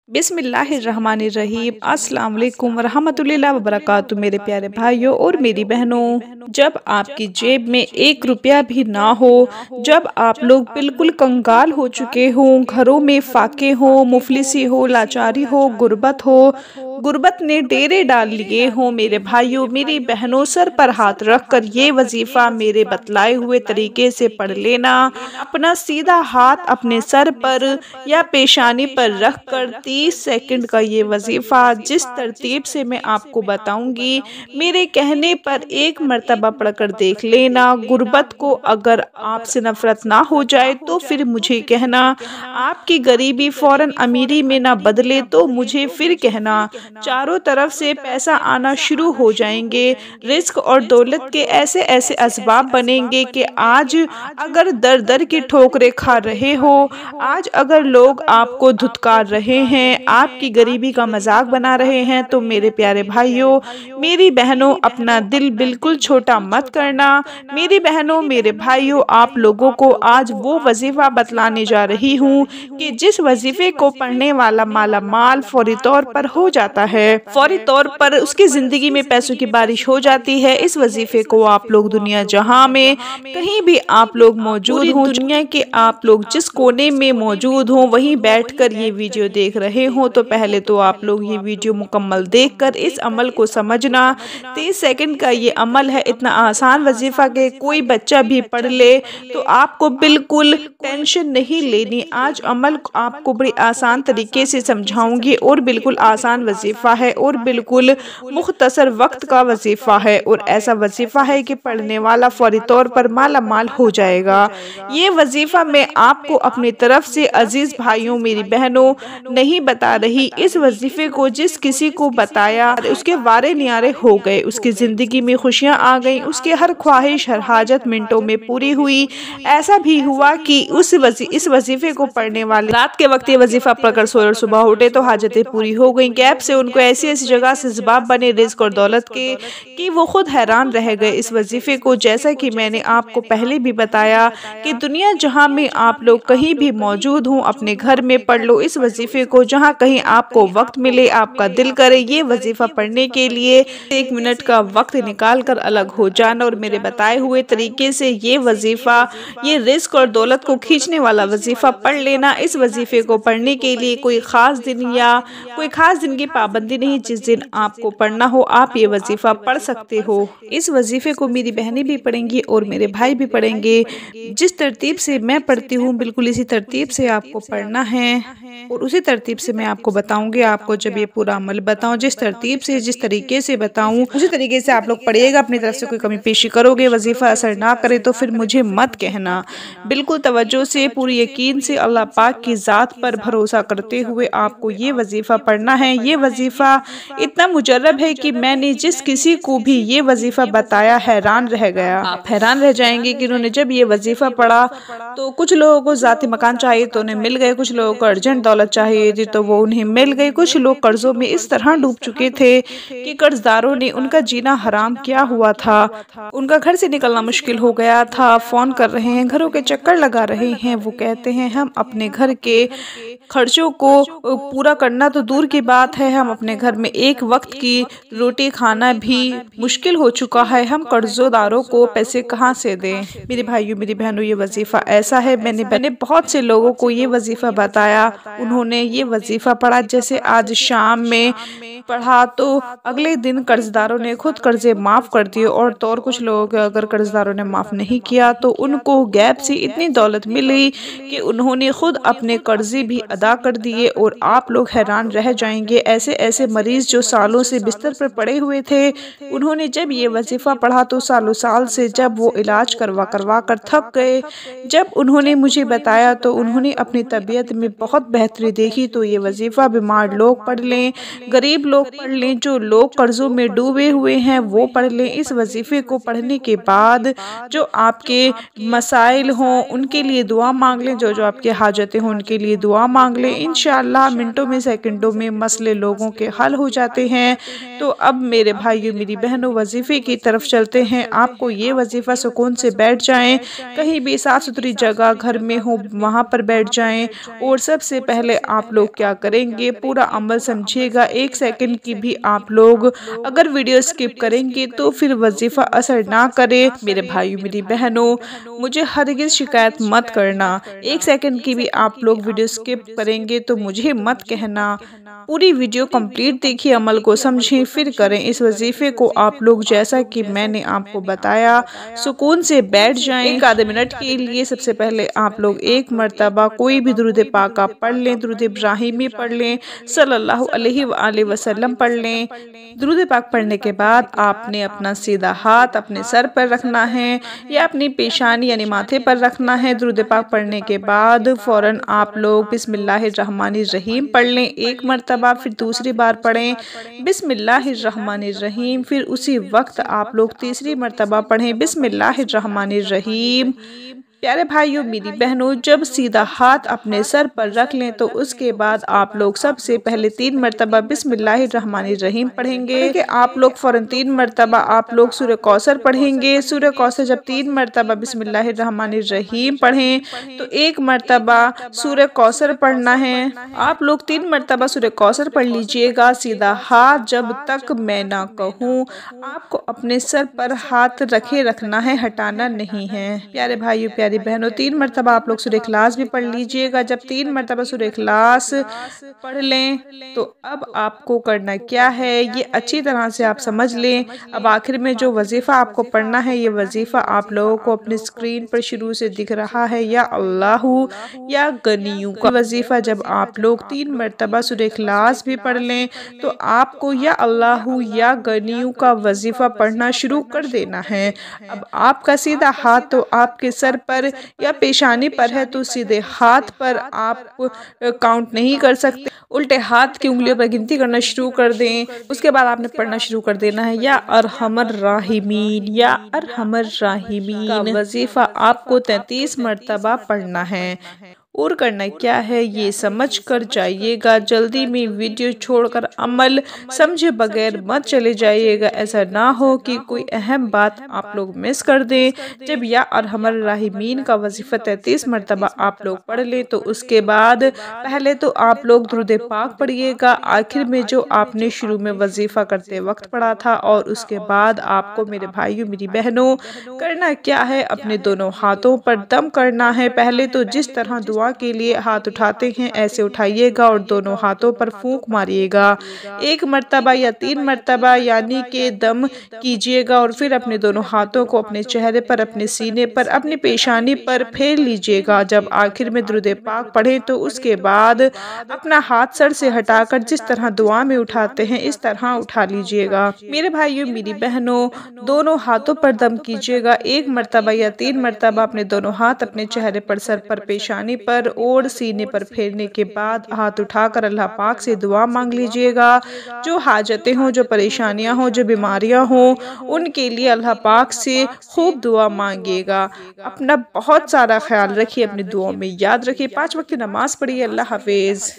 बिस्मिल्लाहिर्रहमानिर्रहीम अस्सलाम वालेकुम रहमतुल्लाहि व बरकातुहू। मेरे प्यारे भाइयों और मेरी बहनों, जब आपकी जेब में 1 रुपया भी ना हो, जब आप लोग बिल्कुल कंगाल हो चुके हों, घरों में फाके हो, मुफलिसी हो, लाचारी हो, गुर्बत ने डेरे डाल लिए हों, मेरे भाइयों मेरी बहनों, सर पर हाथ रख कर ये वजीफ़ा मेरे बतलाए हुए तरीके से पढ़ लेना। अपना सीधा हाथ अपने सर पर या पेशानी पर रख कर 30 सेकंड का ये वजीफ़ा जिस तरतीब से मैं आपको बताऊंगी, मेरे कहने पर एक मर्तबा पढ़कर देख लेना। गुर्बत को अगर आपसे नफरत ना हो जाए तो फिर मुझे कहना, आपकी गरीबी फौरन अमीरी में ना बदले तो मुझे फिर कहना। चारों तरफ से पैसा आना शुरू हो जाएंगे, रिस्क और दौलत के ऐसे ऐसे असबाब बनेंगे कि आज अगर दर दर की ठोकरें खा रहे हो, आज अगर लोग आपको धुतकार रहे हैं, आपकी गरीबी का मजाक बना रहे हैं, तो मेरे प्यारे भाइयों मेरी बहनों अपना दिल बिल्कुल छोटा मत करना। मेरी बहनों मेरे भाइयों, आप लोगों को आज वो वजीफ़ा बतलाने जा रही हूँ कि जिस वजीफ़े को पढ़ने वाला माला माल फौरी तौर पर हो जाता है, फौरी तौर पर उसकी ज़िंदगी में पैसों की बारिश हो जाती है। इस वजीफ़े को आप लोग दुनिया जहाँ में कहीं भी आप लोग मौजूद हों, दुनिया के आप लोग जिस कोने में मौजूद हों, वहीं बैठकर ये वीडियो देख रहे हों, तो पहले तो आप लोग ये वीडियो मुकम्मल देखकर इस अमल को समझना। 30 सेकंड का ये अमल है, इतना आसान वजीफ़ा के कोई बच्चा भी पढ़ ले तो आपको बिल्कुल टेंशन नहीं लेनी। आज अमल आपको बड़ी आसान तरीके से समझाऊंगी और बिल्कुल आसान वजीफ़ा है और बिल्कुल मुख्तसर वक्त का वजीफ़ा है और ऐसा वजीफ़ा है कि पढ़ने वाला फौरी तौर पर माला माल हो जाएगा। ये वजीफ़ा मैं आपको अपनी तरफ से अजीज़ भाइयों मेरी बहनों नहीं बता रही। इस वजीफ़े को जिस किसी को बताया उसके वारे नियारे हो गए, उसकी ज़िंदगी में खुशियाँ आ गईं, उसके हर ख्वाहिश हर हाजत मिनटों में पूरी हुई। ऐसा भी हुआ कि इस वजीफ़े को पढ़ने वाले रात के वक्त ये वजीफ़ा पढ़कर सोए और सुबह उठे तो हाजतें पूरी हो गईं। गैप से उनको ऐसी ऐसी जगह से असबाब बने रिज़्क और दौलत के कि वो खुद हैरान रह गए। इस वजीफ़े को जैसा कि मैंने आपको पहले भी बताया कि दुनिया जहाँ में आप लोग कहीं भी मौजूद हों, अपने घर में पढ़ लो इस वजीफ़े को, जहाँ कहीं आपको वक्त मिले, आपका दिल करे ये वजीफ़ा पढ़ने के लिए 1 मिनट का वक्त निकाल कर अलग हो जाना और मेरे बताए हुए तरीके से ये वजीफ़ा, ये रिस्क और दौलत को खींचने वाला वजीफ़ा पढ़ लेना। इस वजीफ़े को पढ़ने के लिए कोई ख़ास दिन या कोई ख़ास दिन की पाबंदी नहीं, जिस दिन आपको पढ़ना हो आप ये वजीफ़ा पढ़ सकते हो। इस वजीफ़े को मेरी बहनें भी पढ़ेंगी और मेरे भाई भी पढ़ेंगे। जिस तरतीब से मैं पढ़ती हूँ बिल्कुल इसी तरतीब से आपको पढ़ना है और उसी तरतीब से मैं आपको बताऊंगी। आपको जब ये पूरा अमल बताऊं, जिस तरतीब से जिस तरीके से बताऊं उसी तरीके से आप लोग पढ़िएगा। अपनी तरफ से कोई कमी पेशी करोगे, वजीफ़ा असर ना करे तो फिर मुझे मत कहना। बिल्कुल तवज्जो से पूरी यकीन से अल्लाह पाक की ज़ात पर भरोसा करते हुए आपको ये वजीफ़ा पढ़ना है। ये वजीफ़ा इतना मुजर्रब है कि मैंने जिस किसी को भी ये वजीफ़ा बताया हैरान रह गया। आप हैरान रह जाएंगे कि उन्होंने जब ये वजीफ़ा पढ़ा तो कुछ लोगों को ज़ाती मकान चाहिए तो उन्हें मिल गए, कुछ लोगों को अर्जेंट दौलत चाहिए थी तो वो उन्हें मिल गई, कुछ लोग कर्जों में इस तरह डूब चुके थे कि कर्जदारों ने उनका जीना हराम किया हुआ था, उनका घर से निकलना मुश्किल हो गया था। फ़ोन कर रहे हैं, घरों के चक्कर लगा रहे हैं, वो कहते हैं हम अपने घर के खर्चों को पूरा करना तो दूर की बात है, हम अपने घर में एक वक्त की रोटी खाना भी मुश्किल हो चुका है, हम कर्जदारों को पैसे कहाँ से दें। मेरे भाइयों मेरी बहनों ये वजीफ़ा ऐसा है, मैंने बहुत से लोगों को ये वजीफ़ा बताया, उन्होंने ये वजीफ़ा पढ़ा। जैसे आज शाम में पढ़ा तो अगले दिन कर्जदारों ने खुद कर्जे माफ़ कर दिए और कुछ लोगों के अगर कर्जदारों ने माफ़ नहीं किया तो उनको गैप से इतनी दौलत मिली कि उन्होंने खुद अपने कर्जे भी अदा कर दिए। और आप लोग हैरान रह जाएंगे, ऐसे ऐसे मरीज़ जो सालों से बिस्तर पर पड़े हुए थे, उन्होंने जब ये वजीफ़ा पढ़ा तो सालों साल से जब वो इलाज करवा कर थक गए, जब उन्होंने मुझे बताया तो उन्होंने अपनी तबीयत में बहुत बेहतरी देखी। तो ये वजीफ़ा बीमार लोग पढ़ लें, गरीब लोग पढ़ लें, जो लोग कर्जों में डूबे हुए हैं वो पढ़ लें। इस वजीफ़े को पढ़ने के बाद जो आपके मसाइल हों उनके लिए दुआ मांग लें, जो जो आपकी हाजतें हों उनके लिए दुआ मांग लें। इंशाअल्लाह मिनटों में सेकंडों में मसले लोग लोगों के हल हो जाते हैं। तो अब मेरे भाइयों मेरी बहनों वजीफ़े की तरफ चलते हैं। आपको ये वजीफ़ा सुकून से बैठ जाएं, कहीं भी साफ़ सुथरी जगह घर में हो वहाँ पर बैठ जाएं। और सबसे पहले आप लोग क्या करेंगे, पूरा अमल समझिएगा। 1 सेकंड की भी आप लोग अगर वीडियो स्किप करेंगे तो फिर वजीफ़ा असर ना करे। मेरे भाइयों मेरी बहनों, मुझे हरगिज़ शिकायत मत करना। 1 सेकंड की भी आप लोग वीडियो स्किप करेंगे तो मुझे मत कहना। पूरी वीडियो कंप्लीट देखिए, अमल को समझें, फिर करें इस वजीफ़े को। आप लोग जैसा कि मैंने आपको बताया सुकून से बैठ जाएं। 1 आधे मिनट के लिए सबसे पहले आप लोग 1 मरतबा कोई भी दुरूद पाक आप पढ़ लें, दुरूद इब्राहिमी पढ़ लें, सल्लल्लाहु अलैहि वसल्लम पढ़ लें। दुरूद पाक पढ़ने के बाद आपने अपना सीधा हाथ अपने सर पर रखना है या अपनी पेशानी यानी माथे पर रखना है। दुरूद पाक पढ़ने के बाद फ़ौरन आप लोग बिस्मिल्लाहिर्रहमानिर्रहीम पढ़ लें 1 मरतबा, फिर दूसरी बार पढ़ें बिस्मिल्लाहिर्रहमानिर्रहीम, फिर उसी वक्त आप लोग तीसरी मरतबा पढ़ें बिस्मिल्लाहिर्रहमानिर्रहीम। प्यारे भाइयों मेरी बहनों, जब सीधा हाथ अपने सर पर रख लें तो उसके बाद आप लोग सबसे पहले 3 मरतबा बिस्मिल्लाहिर्रहमानिर्रहीम पढ़ेंगे। कि आप लोग फ़ौरन 3 मरतबा आप लोग सूरह कौसर पढ़ेंगे। सूरह कौसर जब 3 मरतबा बिस्मिल्लाहिर्रहमानिर्रहीम पढ़ें तो 1 मरतबा सूरह कौसर पढ़ना है। आप लोग 3 मरतबा सूरह कौसर पढ़ लीजिएगा। सीधा हाथ जब तक मैं ना कहूँ आपको अपने सर पर हाथ रखे रखना है, हटाना नहीं है। प्यारे भाइयों प्यारी बहनों, 3 मरतबा आप लोग सूरह इखलास भी पढ़ लीजिएगा। जब 3 मरतबा सूरह इखलास पढ़ लें तो अब आपको करना क्या है ये अच्छी तरह से आप समझ लें। अब आखिर में जो वजीफ़ा आपको पढ़ना है, ये वजीफ़ा आप लोगों को अपनी स्क्रीन पर शुरू से दिख रहा है, या अल्लाहू या गनियों का वजीफ़ा। जब आप लोग 3 मरतबा सूरह इखलास भी पढ़ लें तो आपको या अल्लाहू या गनियों का वजीफ़ा पढ़ना शुरू कर देना है। अब आपका सीधा हाथ तो आपके सर पर या पेशानी पर है तो सीधे हाथ पर आप काउंट नहीं कर सकते, उल्टे हाथ की उंगलियों पर गिनती करना शुरू कर दें। उसके बाद आपने पढ़ना शुरू कर देना है या अरहमर राहिमीन या अरहमर राहिमीन का वजीफ़ा आपको 33 मरतबा पढ़ना है। और करना क्या है ये समझ कर जाइएगा। जल्दी में वीडियो छोड़कर अमल समझे बगैर मत चले जाइएगा। ऐसा ना हो कि कोई अहम बात आप लोग मिस कर दें। जब या अरहमर राहिमीन का वजीफ़ा 33 मरतबा आप लोग पढ़ लें तो उसके बाद पहले तो आप लोग दुरूद पाक पढ़िएगा, आखिर में जो आपने शुरू में वजीफ़ा करते वक्त पढ़ा था। और उसके बाद आपको मेरे भाइयों मेरी बहनों करना क्या है, अपने दोनों हाथों पर दम करना है। पहले तो जिस तरह दुआ के लिए हाथ उठाते हैं ऐसे उठाइएगा और दोनों हाथों पर फूंक मारिएगा 1 मरतबा या 3 मरतबा, यानी कि दम कीजिएगा। और फिर अपने दोनों हाथों को अपने चेहरे पर, अपने सीने पर, अपनी पेशानी पर फेर लीजिएगा। जब आखिर में दुरूद पाक पढ़ें तो उसके बाद अपना हाथ सर से हटाकर जिस तरह दुआ में उठाते हैं इस तरह उठा लीजिएगा। मेरे भाइयों मेरी बहनों, दोनों हाथों पर दम कीजिएगा 1 मरतबा या 3 मरतबा। अपने दोनों हाथ अपने चेहरे पर, सर पर, पेशानी पर और सीने पर फेरने के बाद हाथ उठाकर अल्लाह पाक से दुआ मांग लीजिएगा। जो हाजतें हों, जो परेशानियां हों, जो बीमारियां हों, उनके लिए अल्लाह पाक से खूब दुआ मांगिएगा। अपना बहुत सारा ख्याल रखिए, अपनी दुआओं में याद रखिए। 5 वक्त की नमाज पढ़िए। अल्लाह हाफिज।